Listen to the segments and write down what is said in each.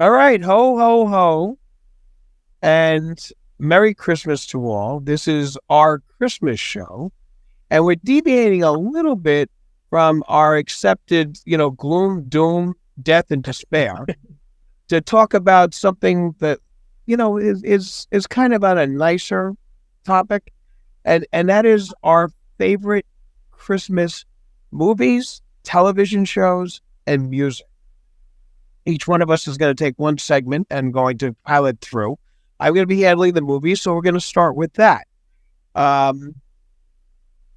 All right, ho, ho, ho, and Merry Christmas to all. This is our Christmas show, and we're deviating a little bit from our accepted, gloom, doom, death, and despair to talk about something that, is kind of on a nicer topic, and that is our favorite Christmas movies, television shows, and music. Each one of us is going to take one segment and going to pilot through. I'm going to be handling the movies, so we're going to start with that. I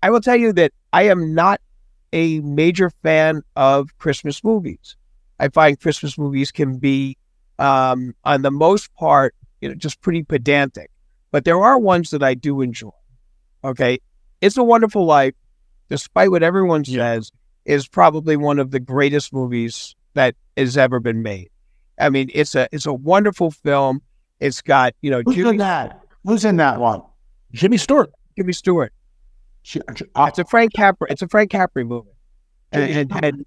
will tell you that I am not a major fan of Christmas movies. I find Christmas movies can be, on the most part, just pretty pedantic. But there are ones that I do enjoy. Okay, It's a Wonderful Life, despite what everyone says, is probably one of the greatest movies that has ever been made. I mean, it's a wonderful film. It's got Who's in that? Who's in that one? Jimmy Stewart. Jimmy Stewart. It's a Frank Capra. It's a Frank Capra movie. And Jimmy Stewart and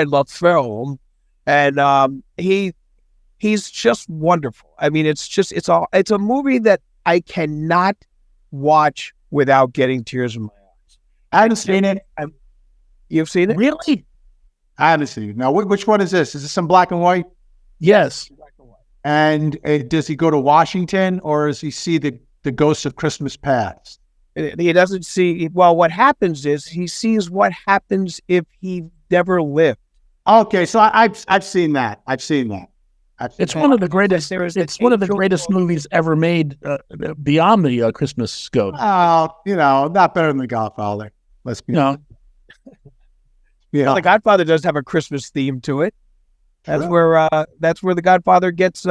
the film, and he's just wonderful. I mean, it's a movie that I cannot watch without getting tears in my eyes. I haven't seen it. You've seen it? Really? I haven't seen it. Now, which one is this? Is this in black and white? Yes. And does he go to Washington, or does he see the ghosts of Christmas past? He doesn't see. Well, what happens is he sees what happens if he never lived. Okay, so I've seen that. I've seen that. It's one of the greatest. It's one of the greatest movies ever made beyond the Christmas Ghost. Oh, not better than The Godfather. Let's be honest. Yeah, well, The Godfather does have a Christmas theme to it. That's where The Godfather gets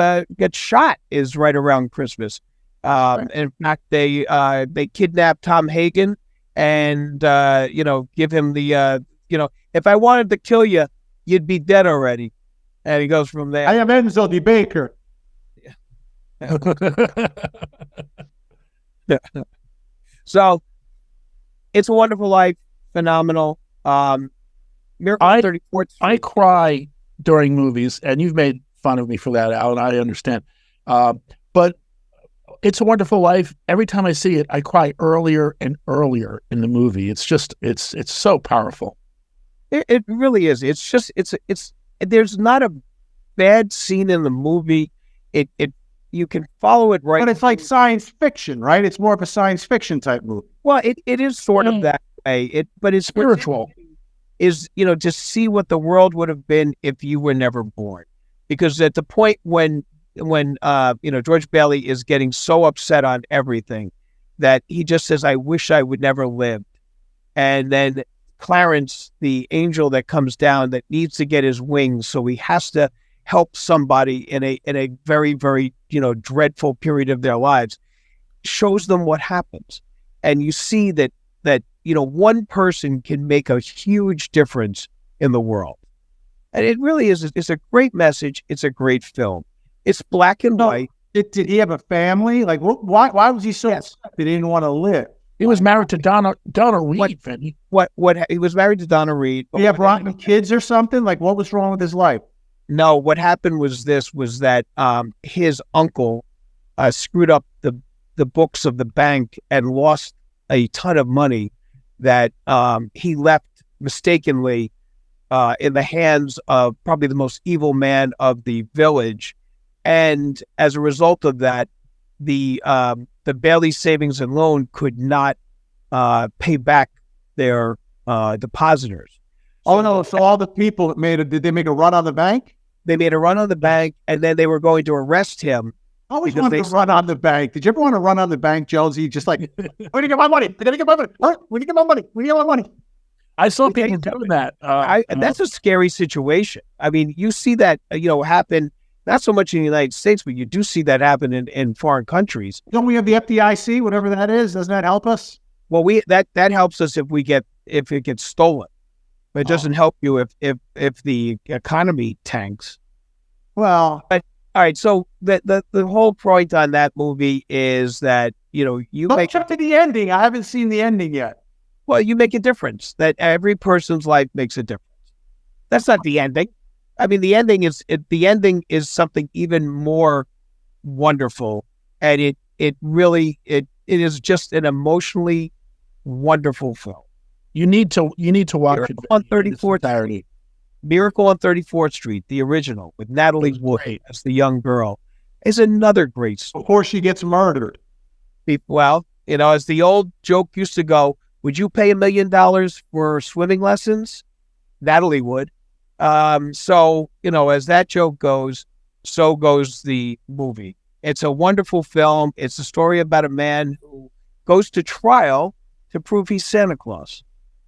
shot, is right around Christmas. In fact, they kidnap Tom Hagen and give him the if I wanted to kill you, you'd be dead already. And he goes from there. I am Enzo the Baker. Yeah. So, It's a Wonderful Life, phenomenal. Miracle 34th Street. I cry during movies, and you've made fun of me for that, Alan. I understand. But It's a Wonderful Life, every time I see it, I cry earlier and earlier in the movie. It's just, it's so powerful. It really is. It's there's not a bad scene in the movie. It you can follow it right. But it's like science fiction, right? It's more of a science fiction type movie. Well, it is sort of that way. But it's spiritual. Is to see what the world would have been if you were never born, because at the point when George Bailey is getting so upset on everything that he just says, "I wish I would never lived," and then Clarence, the angel that comes down that needs to get his wings, so he has to help somebody in a very, very dreadful period of their lives, shows them what happens, and you see that one person can make a huge difference in the world, and it really is. It's a great message. It's a great film. It's black and white. Did he have a family? Like, why was he so upset that he didn't want to live? He was married to Donna Reed, Vinnie. What he was married to Donna Reed. Did he have rotten kids or something? Like, what was wrong with his life? No, what happened was that his uncle screwed up the books of the bank and lost a ton of money that he left mistakenly in the hands of probably the most evil man of the village. And as a result of that, the Bailey Savings and Loan could not pay back their depositors. So all the people did they make a run on the bank? They made a run on the bank, and then they were going to arrest him. I always wanted to run on the bank. Did you ever want to run on the bank, Jonesey? Just like, where do you get my money? Where do you get my money? Where do you get my money? Where do you get my money? I saw people doing that. That's a scary situation. I mean, you see that happen. Not so much in the United States, but you do see that happen in foreign countries. Don't we have the FDIC, whatever that is? Doesn't that help us? Well, that helps us if it gets stolen. But it doesn't help you if the economy tanks. Well, but all right. So the whole point on that movie is that you don't jump to the ending. I haven't seen the ending yet. well, you make a difference. That every person's life makes a difference. That's not the ending. I mean, the ending is something even more wonderful, and it really is just an emotionally wonderful film. You need to watch Miracle it on in its 34th entirety. Street. Miracle on 34th Street, the original with Natalie Wood great. as the young girl, is another great story. Before she gets murdered. Well, as the old joke used to go, would you pay $1 million for swimming lessons? Natalie would. So, as that joke goes, so goes the movie. It's a wonderful film. It's a story about a man who goes to trial to prove he's Santa Claus.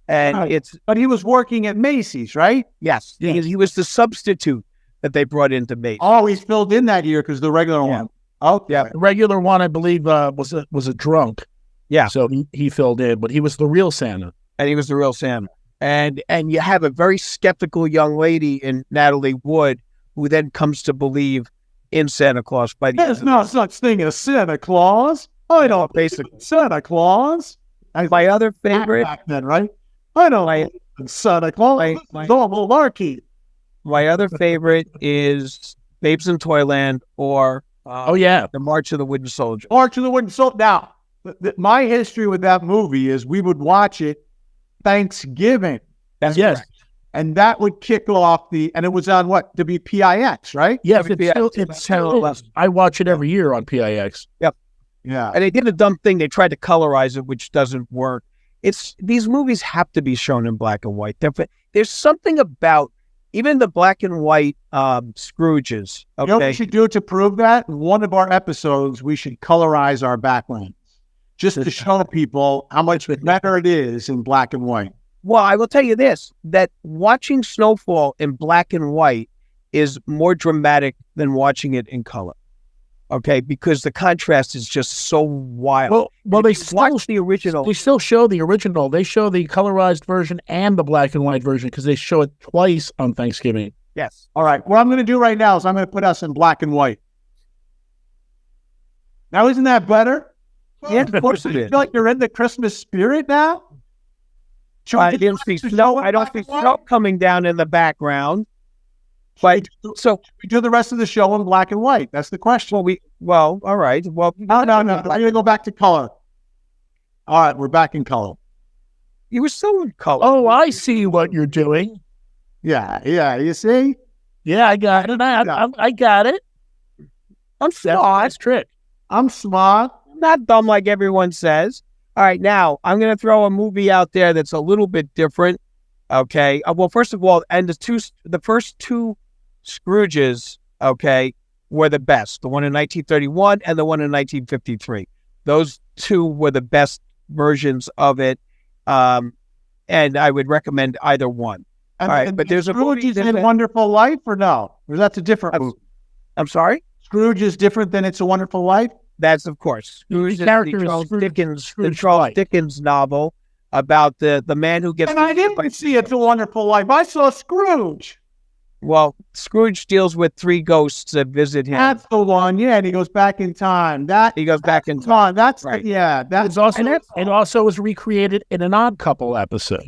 And But he was working at Macy's, right? yes. He was the substitute that they brought into Macy's. Oh, he's filled in that year because the regular one. Okay. Yeah. The regular one, I believe, was a drunk. Yeah. So he filled in, but he was the real Santa. And he was the real Santa. And you have a very skeptical young lady in Natalie Wood who then comes to believe in Santa Claus by the end. There's no such thing as Santa Claus. I don't basically. Santa Claus. My other favorite, Back then, right? I don't like Santa Claus. Normal malarkey. my other favorite is Babes in Toyland or The March of the Wooden Soldier. March of the Wooden Soldier. Now, my history with that movie is we would watch it Thanksgiving. That's Yes. correct. And that would kick off and it was on what? WPIX, right? Yes, WPIX. I watch it every year on PIX. Yeah. And they did a dumb thing. They tried to colorize it, which doesn't work. These movies have to be shown in black and white. There's something about even the black and white Scrooges. Okay? You know what we should do to prove that? In one of our episodes, we should colorize our backgrounds just to show people how much better it is in black and white. Well, I will tell you this, that watching snowfall in black and white is more dramatic than watching it in color. Okay, because the contrast is just so wild. Well, they watch the original. They still show the original. They show the colorized version and the black and white version because they show it twice on Thanksgiving. Yes. All right. What I'm going to do right now is I'm going to put us in black and white. Now, isn't that better? Yeah, of course it You is. feel like you're in the Christmas spirit now? I didn't see snow. I don't see snow coming down in the background. But so We do the rest of the show in black and white. That's the question. all right. Well, No. I'm going to go back to color. All right. We're back in color. you were still in color. Oh, I see what you're doing. Yeah. You see? Yeah, I got it. I got it. I'm That's smart. nice trick. I'm smart. I'm not dumb like everyone says. All right, now I'm going to throw a movie out there that's a little bit different. Okay. Well, first of all, and the first two Scrooges, okay, were the best. The one in 1931 and the one in 1953. Those two were the best versions of it. And I would recommend either one. And, All right, but there's a movie Scrooge is in Wonderful Life or no? Or that's a different movie? I'm sorry? Scrooge is different than It's a Wonderful Life? That's, of course, Whose the character is Charles Dickens, the Scrooge Charles White. Dickens novel about the man who gets. And I didn't see It's a Wonderful Life. I saw Scrooge. Well, Scrooge deals with three ghosts that visit him. That's the one. Yeah, and he goes back in time. He goes back in time. time. That's Right. yeah. That's It's also it also was recreated in an Odd Couple episode.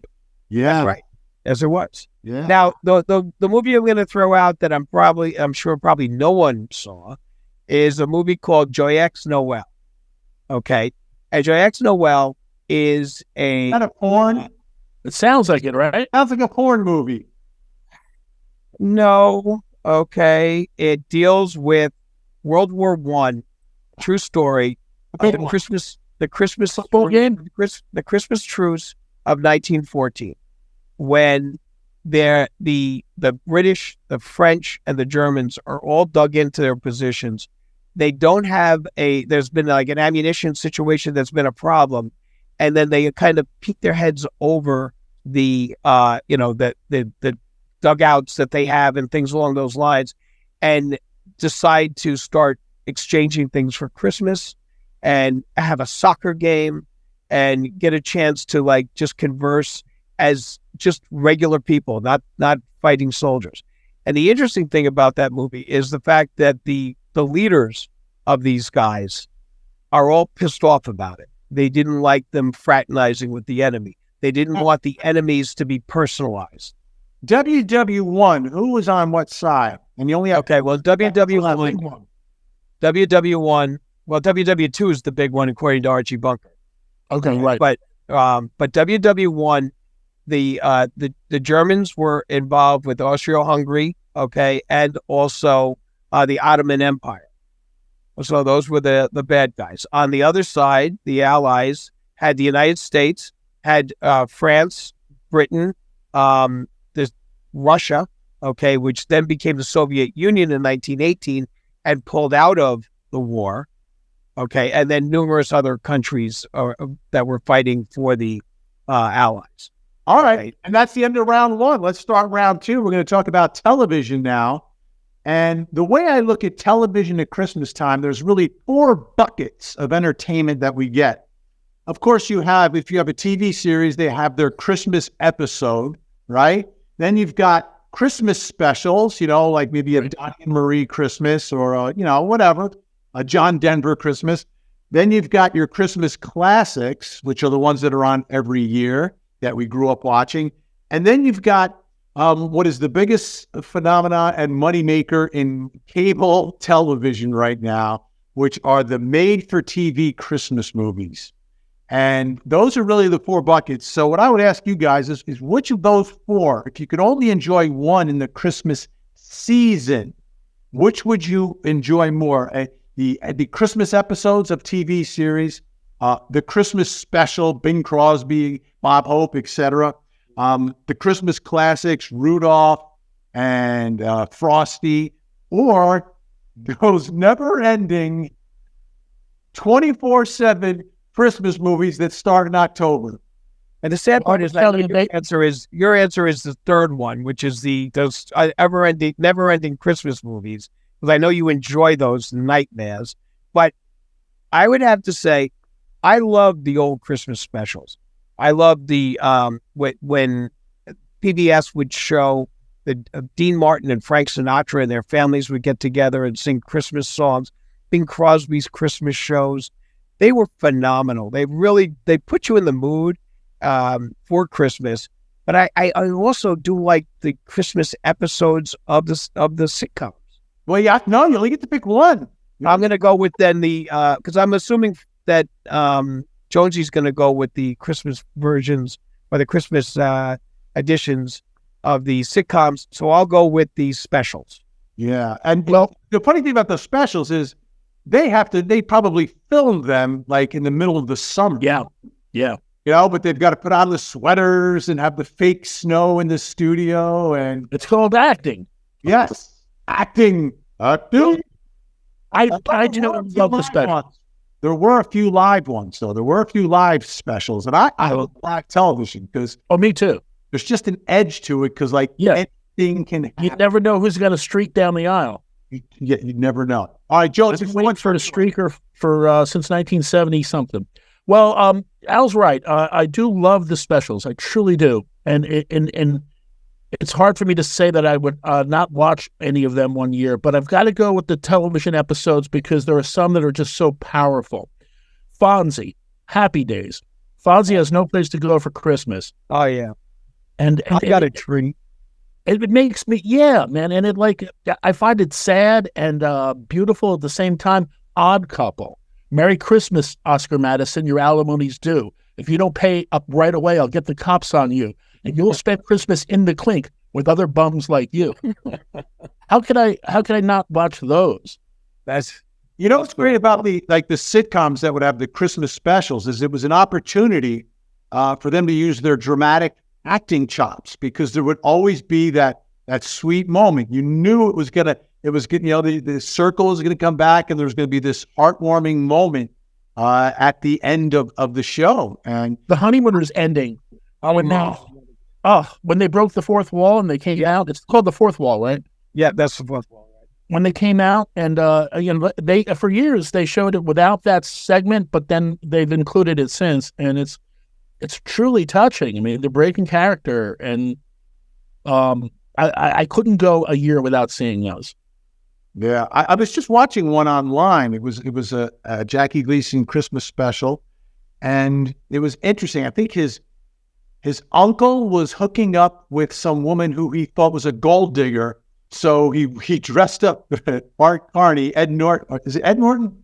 yeah. Right. As it was. Yeah. Now, the movie I'm going to throw out that I'm sure probably no one saw is a movie called Joy X Noel. Okay. And Joy X Noel is Is that a porn? It sounds like it, right? Sounds like a porn movie. No. Okay. It deals with World War I, true story. Okay. The Christmas Football game? the Christmas truce of 1914, when the British, the French, and the Germans are all dug into their positions. They don't have there's been like an ammunition situation that's been a problem, and then they kind of peek their heads over the the dugouts that they have and things along those lines, and decide to start exchanging things for Christmas and have a soccer game and get a chance to like just converse as just regular people, not fighting soldiers. And the interesting thing about that movie is the fact that the leaders of these guys are all pissed off about it. They didn't like them fraternizing with the enemy. They didn't want the enemies to be personalized. WW1, who was on what side? And you only have Okay, well, WW1, well, WW2 is the big one according to Archie Bunker. Okay, right. But WW1, the Germans were involved with Austria-Hungary, okay, and also the Ottoman Empire. So those were the bad guys. On the other side, the Allies had the United States, had France, Britain, Russia, okay, which then became the Soviet Union in 1918 and pulled out of the war, okay, and then numerous other countries that were fighting for the Allies. All right. And that's the end of round one. Let's start round two. We're going to talk about television now. And the way I look at television at Christmas time, there's really 4 buckets of entertainment that we get. Of course, if you have a TV series, they have their Christmas episode, right? Then you've got Christmas specials, like maybe a Donnie and Marie Christmas or, whatever, a John Denver Christmas. Then you've got your Christmas classics, which are the ones that are on every year that we grew up watching. And then you've got what is the biggest phenomena and moneymaker in cable television right now, which are the made-for-TV Christmas movies. And those are really the 4 buckets. So what I would ask you guys is which of those 4, if you could only enjoy one in the Christmas season, which would you enjoy more? The Christmas episodes of TV series, the Christmas special, Bing Crosby, Bob Hope, etc., the Christmas classics, Rudolph and Frosty, or those never-ending 24/7 Christmas movies that start in October. And the sad part is that your answer is the third one, which is those never-ending Christmas movies. Because I know you enjoy those nightmares, but I would have to say I love the old Christmas specials. I love the when PBS would show the Dean Martin and Frank Sinatra and their families would get together and sing Christmas songs. Bing Crosby's Christmas shows. They were phenomenal. They put you in the mood for Christmas. But I also do like the Christmas episodes of the sitcoms. Well, you only get to pick one. I'm going to go with then because I'm assuming that Jonesey's going to go with the Christmas versions or the Christmas editions of the sitcoms. So I'll go with the specials. Yeah, and the funny thing about the specials is they probably filmed them like in the middle of the summer. Yeah. But they've got to put on the sweaters and have the fake snow in the studio, and it's called acting. Yes, acting. I do love the specials. There were a few live ones, though. There were a few live specials, and I love live television because me too. There's just an edge to it because anything can happen. You never know who's going to streak down the aisle. You never know. All right, Joe. I've been waiting for the streaker since 1970 something. Well, Al's right. I do love the specials. I truly do, and it's hard for me to say that I would not watch any of them one year. But I've got to go with the television episodes because there are some that are just so powerful. Fonzie, Happy Days. Fonzie has no place to go for Christmas. Oh yeah, and I got a treat. It makes me, man, and I find it sad and beautiful at the same time. Odd Couple. Merry Christmas, Oscar Madison. Your alimony's due. If you don't pay up right away, I'll get the cops on you, and you'll spend Christmas in the clink with other bums like you. How can I not watch those? What's great about the sitcoms that would have the Christmas specials is it was an opportunity for them to use their dramatic acting chops, because there would always be that sweet moment. You knew the circle is going to come back and there's going to be this heartwarming moment at the end of the show. And the Honeymooners ending. When they broke the fourth wall and they came out, it's called the fourth wall, right? Yeah, that's the fourth wall, right? When they came out and they for years they showed it without that segment, but then they've included it since, and it's truly touching. I mean, they're breaking character, and I couldn't go a year without seeing those. Yeah, I was just watching one online. It was a Jackie Gleason Christmas special, and it was interesting. I think his his uncle was hooking up with some woman who he thought was a gold digger. So he dressed up Art Carney, Ed Norton. Is it Ed Norton?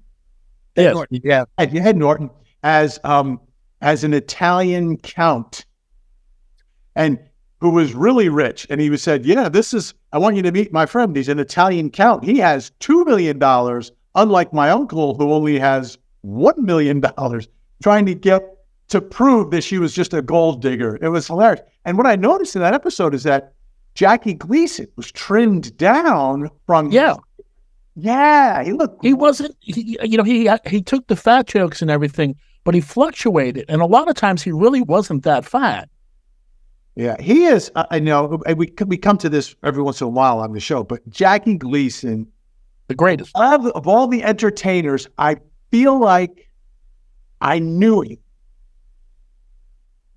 Yes. Norton, yeah. Ed Norton as an Italian count, and who was really rich. And he said, "Yeah, I want you to meet my friend. He's an Italian count. He has $2 million, unlike my uncle who only has $1 million." Trying to get to prove that she was just a gold digger. It was hilarious. And what I noticed in that episode is that Jackie Gleason was trimmed down from. Yeah. Yeah, he looked. He wasn't. He took the fat jokes and everything, but he fluctuated, and a lot of times he really wasn't that fat. Yeah, he is. I know we come to this every once in a while on the show, but Jackie Gleason, The greatest. of all the entertainers, I feel like I knew him.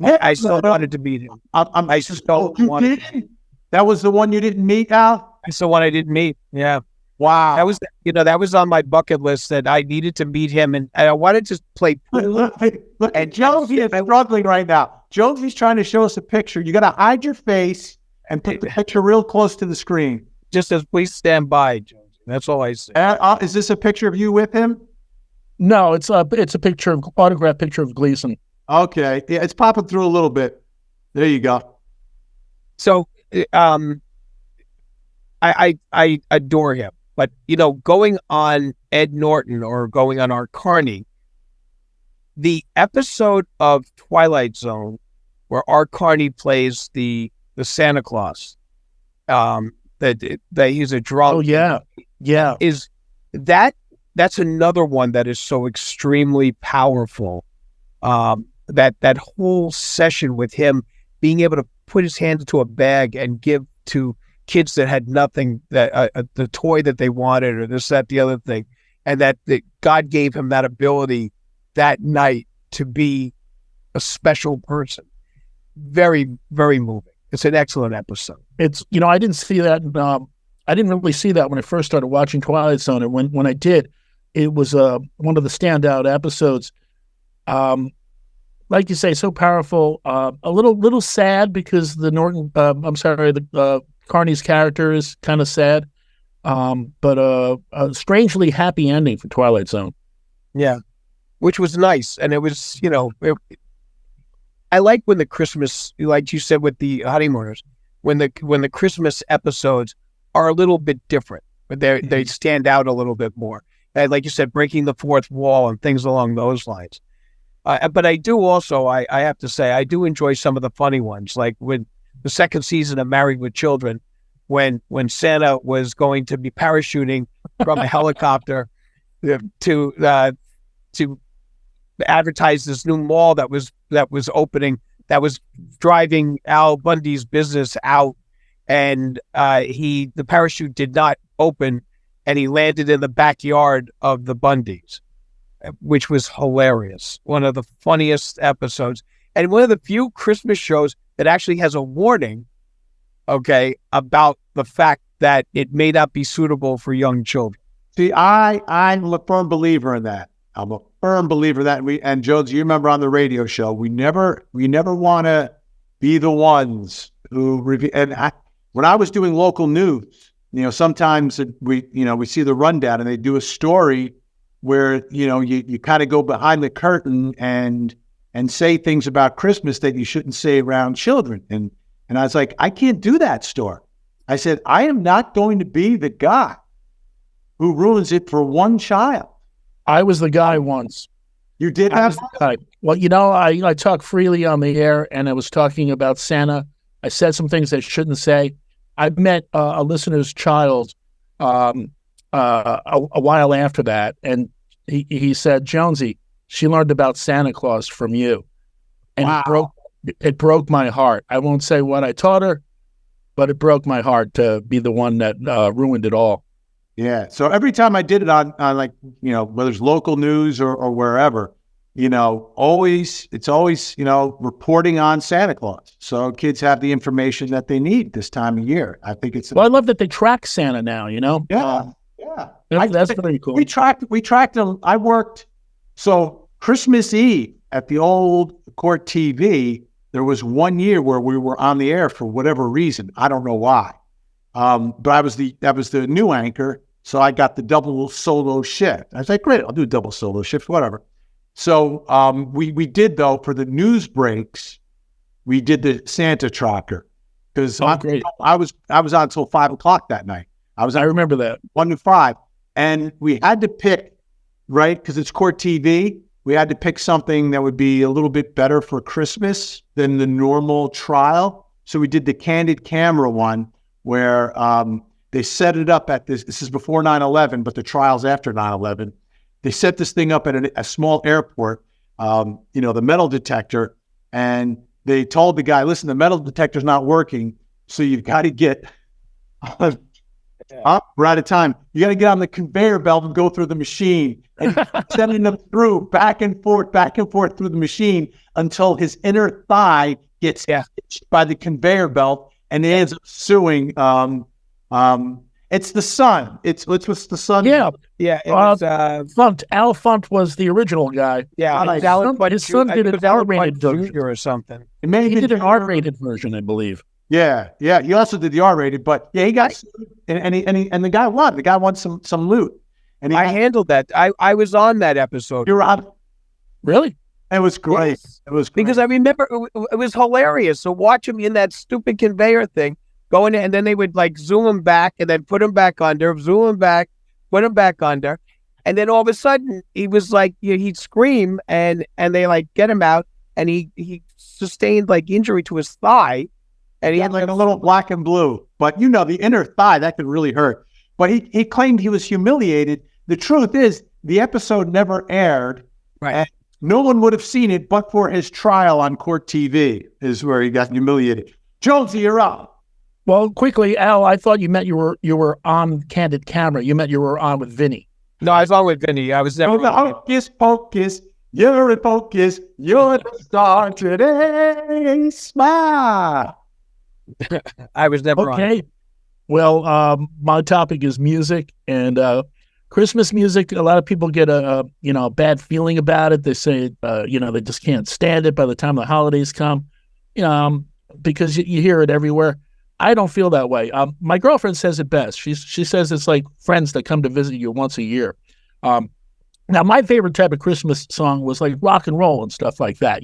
I still wanted to meet him. I still you wanted. did? That was the one you didn't meet, Al? That's the one I didn't meet. Yeah. Wow. That was on my bucket list that I needed to meet him, and I wanted to play pool. Look, and Jonesy is struggling right now. Jonesy's trying to show us a picture. You got to hide your face and put the picture real close to the screen. Just as please stand by, Jonesy. That's all I say. Is this a picture of you with him? No, it's a autographed picture of Gleason. Okay. Yeah, it's popping through a little bit. There you go. So, I adore him, but going on Ed Norton or going on Art Carney, the episode of Twilight Zone where Art Carney plays the Santa Claus, that he's a drunk. Oh yeah, yeah. That's another one that is so extremely powerful. That whole session with him being able to put his hand into a bag and give to kids that had nothing, that the toy that they wanted, or this, that, the other thing, and that God gave him that ability that night to be a special person. Very, very moving. It's an excellent episode. It's I didn't see that. I didn't really see that when I first started watching Twilight Zone, and when I did, it was one of the standout episodes. Like you say, so powerful. A little sad because the Carney's character is kind of sad, but a strangely happy ending for Twilight Zone. Yeah, which was nice, and it was I like when the Christmas, like you said with the Honeymooners, when the Christmas episodes are a little bit different, but they stand out a little bit more. And like you said, breaking the fourth wall and things along those lines. But I do also, I have to say, I do enjoy some of the funny ones, like with the second season of Married with Children, when Santa was going to be parachuting from a helicopter to advertise this new mall that was opening, that was driving Al Bundy's business out, and the parachute did not open, and he landed in the backyard of the Bundys, which was hilarious. One of the funniest episodes, and one of the few Christmas shows that actually has a warning, about the fact that it may not be suitable for young children. See, I'm a firm believer in that. I'm a firm believer that and Jones, you remember on the radio show, we never want to be the ones who review. And when I was doing local news, sometimes we see the rundown and they do a story where, you kind of go behind the curtain and say things about Christmas that you shouldn't say around children. And I was like, I can't do that story. I said, I am not going to be the guy who ruins it for one child. I was the guy once. You did have the guy. Well, I talk freely on the air, and I was talking about Santa. I said some things I shouldn't say. I met a listener's child a while after that, and he said, Jonesy, she learned about Santa Claus from you. And wow. It broke my heart. I won't say what I taught her, but it broke my heart to be the one that ruined it all. Yeah. So every time I did it on like, whether it's local news or wherever, it's always, reporting on Santa Claus. So kids have the information that they need this time of year. I think it's. Well, I love that they track Santa now, Yeah. That's pretty cool. We tracked them. I worked. So Christmas Eve at the old Court TV, there was one year where we were on the air for whatever reason. I don't know why. But I was the new anchor, so I got the double solo shift. I was like, great, I'll do a double solo shift, whatever. So we did, though, for the news breaks, we did the Santa Tracker because I was on until 5 o'clock that night. I remember that 1 to 5, and we had to pick, right, because it's court TV. We had to pick something that would be a little bit better for Christmas than the normal trial. So we did the candid camera one where they set it up at this is before 9/11, but the trial's after 9/11. They set this thing up at a small airport, the metal detector, and they told the guy, listen, the metal detector's not working, so you've got to get, we're out of time. You got to get on the conveyor belt and go through the machine, and sending them through back and forth through the machine until his inner thigh gets hit by the conveyor belt, and he ends up suing. It's the son. It's what's the son? Yeah. It was Funt. Al Funt was the original guy. Yeah, his son did an R-rated version or something. He did an R-rated version, I believe. Yeah. He also did the R-rated, but he got sued, and the guy won. The guy won some loot, and I handled that. I was on that episode. You're on. Really? It was great. Yes. It was great. Because I remember it was hilarious. So watch him in that stupid conveyor thing going, and then they would like zoom him back and then put him back under, zoom him back, put him back under, and then all of a sudden he was like he'd scream and they like get him out, and he sustained like injury to his thigh. And he had like a little black and blue, but the inner thigh, that could really hurt. But he claimed he was humiliated. The truth is, the episode never aired. Right. And no one would have seen it but for his trial on court TV is where he got humiliated. Jonesy, you're up. Well, quickly, Al, I thought you meant you were on candid camera. You meant you were on with Vinnie. No, I was on with Vinnie. I was never. Hocus pocus, you're in focus. You're the star today. Smile. I was never on. Okay. Well, my topic is music, and Christmas music. A lot of people get a bad feeling about it. They say they just can't stand it by the time the holidays come, because you hear it everywhere. I don't feel that way. My girlfriend says it best. She says it's like friends that come to visit you once a year. Now, my favorite type of Christmas song was like rock and roll and stuff like that.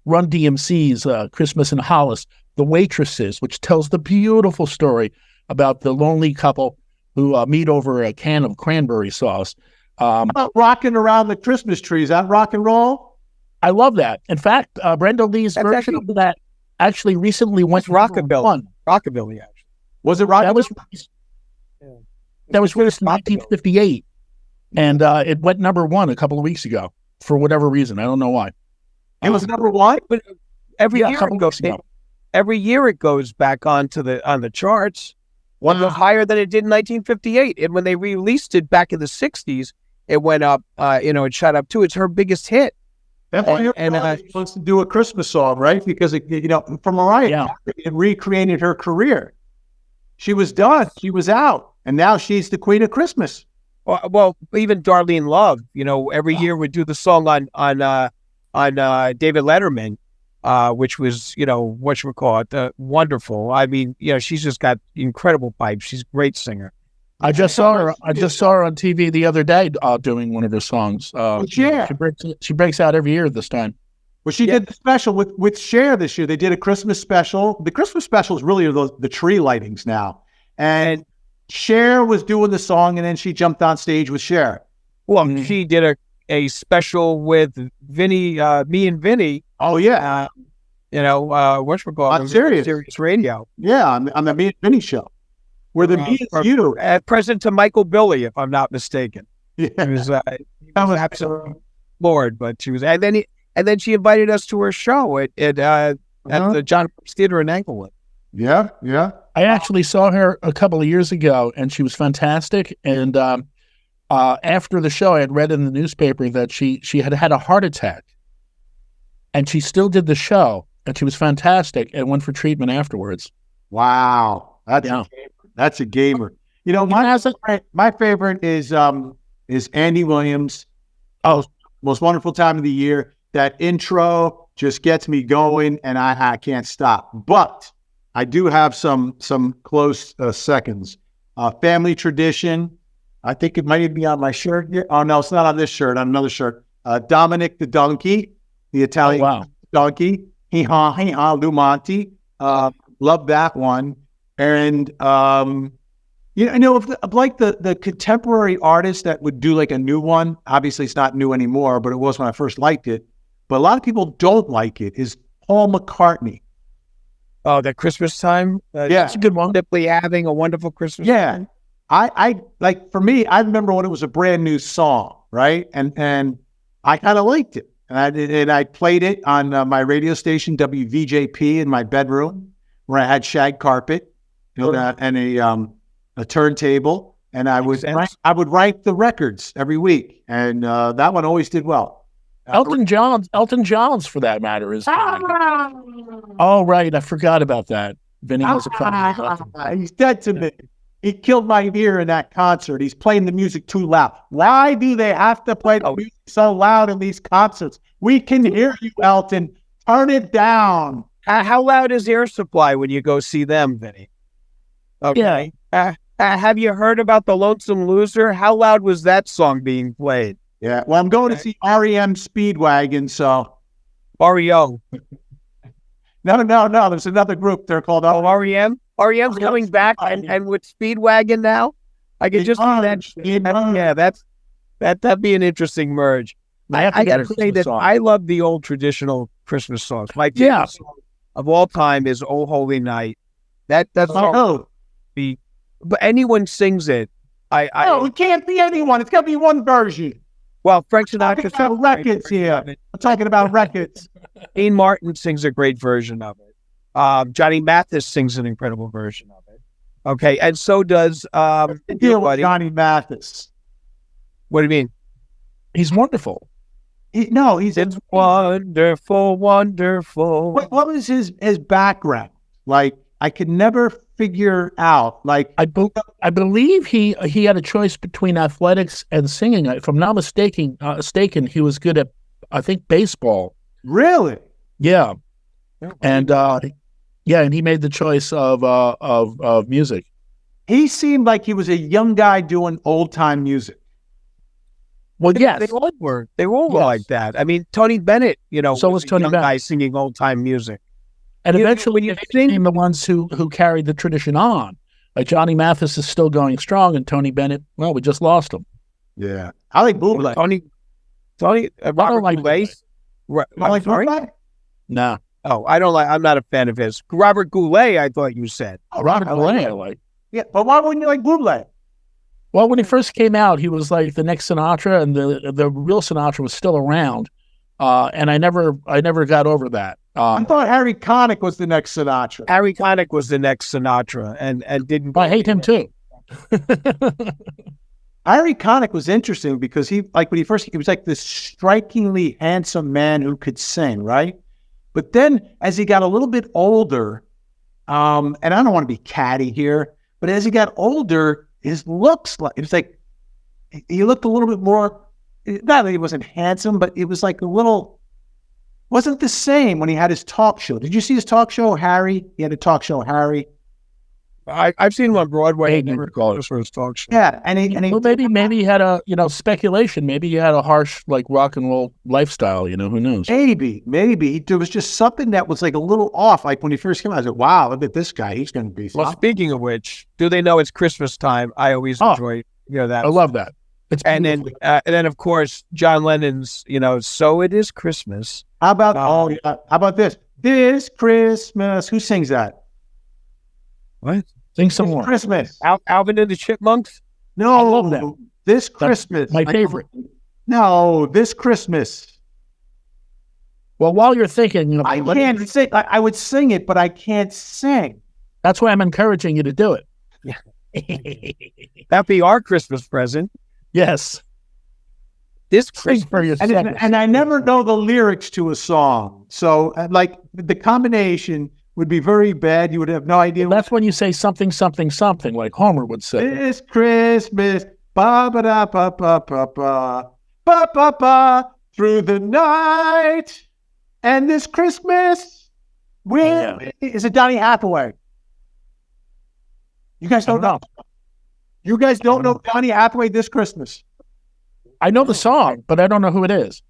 Run DMC's Christmas in Hollis, The Waitresses, which tells the beautiful story about the lonely couple who meet over a can of cranberry sauce. How about rocking around the Christmas tree? Is that rock and roll? I love that. In fact, Brenda Lee's version of that actually recently went rockabilly. Rockabilly, actually. Was it rockabilly? That was released in 1958, and it went number one a couple of weeks ago for whatever reason. I don't know why. It was number one, but every year it goes back on the charts. One was higher than it did in 1958, and when they released it back in the 60s, it went up. It shot up too. It's her biggest hit. That's why she wants to do a Christmas song, right? Because for Mariah, it recreated her career. She was done. She was out, and now she's the queen of Christmas. Well, even Darlene Love, every year would do the song on David Letterman, which was, wonderful. I mean, she's just got incredible pipes. She's a great singer. I just saw her on TV the other day doing one of her songs. She breaks out every year this time. Well, she did the special with Cher this year. They did a Christmas special. The Christmas special is really the tree lightings now. And Cher was doing the song, and then she jumped on stage with Cher. Well, she did a special with Vinnie, me and Vinnie. Oh, yeah. On Sirius Radio. Yeah, on the Me and Vinnie show. Where the me is you. Present to Michael Billy, if I'm not mistaken. Yeah. He was absolutely floored, but she was, and then she invited us to her show at the John Forbes Theater in Englewood. Yeah. I actually saw her a couple of years ago, and she was fantastic. And after the show, I had read in the newspaper that she had had a heart attack, and she still did the show, and she was fantastic, and went for treatment afterwards. Wow, that's a gamer. My favorite is Andy Williams. Oh, most wonderful time of the year. That intro just gets me going, and I can't stop. But I do have some close seconds. Family Tradition. I think it might be on my shirt here. Oh, no, it's not on this shirt. On another shirt. Dominic the Donkey, the Italian donkey. Hee-haw, Lou Monte. Love that one. And, like the contemporary artists that would do like a new one, obviously it's not new anymore, but it was when I first liked it. But a lot of people don't like it, is Paul McCartney. Oh, that Christmas time? That's a good one. Simply having a wonderful Christmas Yeah. time. I like, for me, I remember when it was a brand new song, right? And I kind of liked it. And I played it on my radio station, WVJP, in my bedroom, where I had shag carpet and a turntable. And I would rank the records every week. And that one always did well. Elton John's for that matter is. Oh, right. I forgot about that. Vinnie has a problem. He's dead to me. He killed my ear in that concert. He's playing the music too loud. Why do they have to play the music so loud in these concerts? We can hear you, Elton. Turn it down. How loud is Air Supply when you go see them, Vinny? Okay. Yeah. Have you heard about The Lonesome Loser? How loud was that song being played? Yeah. Well, I'm going to see REM Speedwagon, so. REO. No. There's another group. They're called REM. REM's coming back and with Speedwagon now. I could just see that. Yeah, that'd be an interesting merge. I gotta say that I love the old traditional Christmas songs. My favorite song of all time is "Oh Holy Night." That's but anyone sings it. It can't be anyone. It's got to be one version. Well, Frank Sinatra. I'm records here. I'm talking about records. Dean Martin sings a great version of it. Johnny Mathis sings an incredible version of it. Okay, and so does Johnny Mathis. What do you mean? He's wonderful. It's wonderful, wonderful. What was his background? Like, I could never figure out. Like, I believe he had a choice between athletics and singing. If I'm not mistaken, he was good at, I think, baseball. Really? Yeah. And and he made the choice of music. He seemed like he was a young guy doing old time music. Well, yes, they all were. They were all like that. I mean, Tony Bennett, so was Tony Bennett, guy singing old time music. And eventually, they became the ones who carried the tradition on. Like Johnny Mathis is still going strong, and Tony Bennett, well, we just lost him. Yeah, I like Buble. Robert Goulet. Buble? No. Oh, I don't like. I'm not a fan of his. Robert Goulet, I thought you said. Oh, Robert Goulet, I like. Yeah, but why wouldn't you like Buble? Well, when he first came out, he was like the next Sinatra, and the real Sinatra was still around. And I never got over that. I thought Harry Connick was the next Sinatra. Harry Connick was the next Sinatra, and didn't. I hate him too. Harry Connick was interesting because he was like this strikingly handsome man who could sing, right? But then as he got a little bit older, and I don't want to be catty here, but as he got older, his looks like he looked a little bit more. Not that he wasn't handsome, but it was like wasn't the same when he had his talk show. Did you see his talk show, Harry? He had a talk show, Harry. I've seen him on Broadway. I never called it for his talk show. Yeah, and he well, maybe he had a speculation. Maybe he had a harsh like rock and roll lifestyle. Who knows? Maybe there was just something that was like a little off. Like when he first came out, I said, "Wow, look at this guy. He's going to be." Well, speaking of which, do they know it's Christmas time? I always enjoy that. I love that. And then of course John Lennon's "So It Is Christmas." How about this? This Christmas. Who sings that? What? Sing some more. Christmas. Alvin and the Chipmunks? No, I love that. This Christmas. That's my favorite. No, this Christmas. Well, while you're thinking, I can't sing. I would sing it, but I can't sing. That's why I'm encouraging you to do it. That'd be our Christmas present. Yes. This Christmas for yourself. And I never know the lyrics to a song. So like the combination would be very bad. You would have no idea. Well, that's when you say something, something, something, like Homer would say. This Christmas, ba ba da ba ba ba ba ba ba ba through the night. And this Christmas, is it Donny Hathaway? You guys don't know. You guys don't know Donny Hathaway this Christmas. I know the song, but I don't know who it is.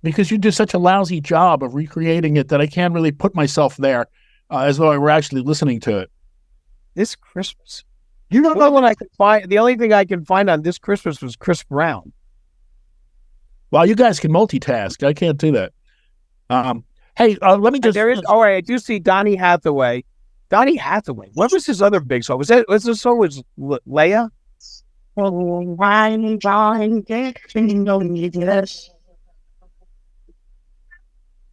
Because you do such a lousy job of recreating it that I can't really put myself there as though I were actually listening to it. This Christmas. You don't Well, know when I could find the only thing I can find on this Christmas was Chris Brown. Well, you guys can multitask. I can't do that. Hey, let me just. There is. Oh, I do see Donny Hathaway. Donny Hathaway. What was his other big song? Was the song was Leia?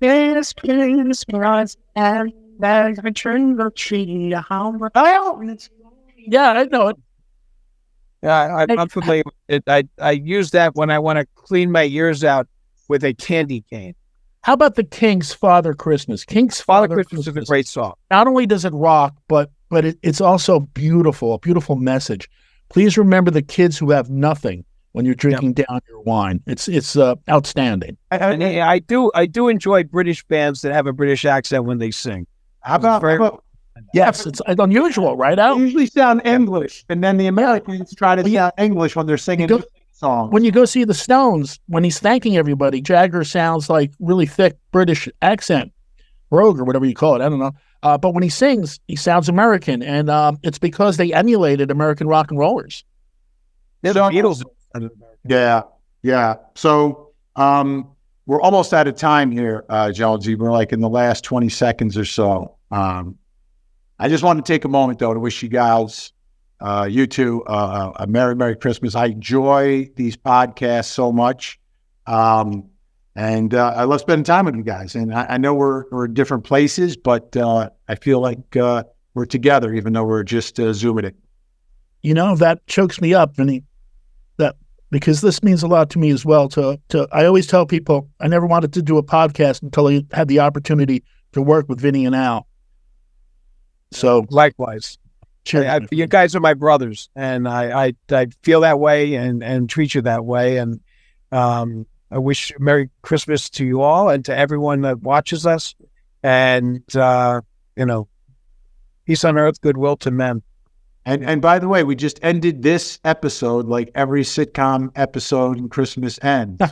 This Christmas and the tree the tree. Yeah, I know it. Yeah, I'm familiar with it. I use that when I want to clean my ears out with a candy cane. How about the King's Father Christmas? King's Father Christmas is a great song. Not only does it rock, but it's also beautiful, a beautiful message. Please remember the kids who have nothing when you're drinking down your wine. It's outstanding. And I do enjoy British bands that have a British accent when they sing. How about Yes, it's unusual, right, Al? they usually sound English, and then the Americans try to sound English when they're singing songs. When you go see the Stones, when he's thanking everybody, Jagger sounds like really thick British accent, brogue or whatever you call it. I don't know. But when he sings, he sounds American, and it's because they emulated American rock and rollers. The Beatles. Yeah. So we're almost out of time here, Jonesy. We're like in the last 20 seconds or so. I just want to take a moment, though, to wish you guys, you two, a Merry Christmas. I enjoy these podcasts so much. And I love spending time with you guys. And I know we're in different places, but I feel like we're together, even though we're just Zooming it. You know, that chokes me up, Vinnie. Because this means a lot to me as well. I always tell people I never wanted to do a podcast until I had the opportunity to work with Vinnie and Al. So Likewise. cheers. You guys are my brothers, and I feel that way and treat you that way. And I wish Merry Christmas to you all and to everyone that watches us. And, peace on earth, goodwill to men. And by the way, we just ended this episode like every sitcom episode in Christmas ends.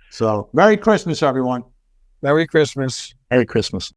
So, Merry Christmas, everyone. Merry Christmas. Merry Christmas.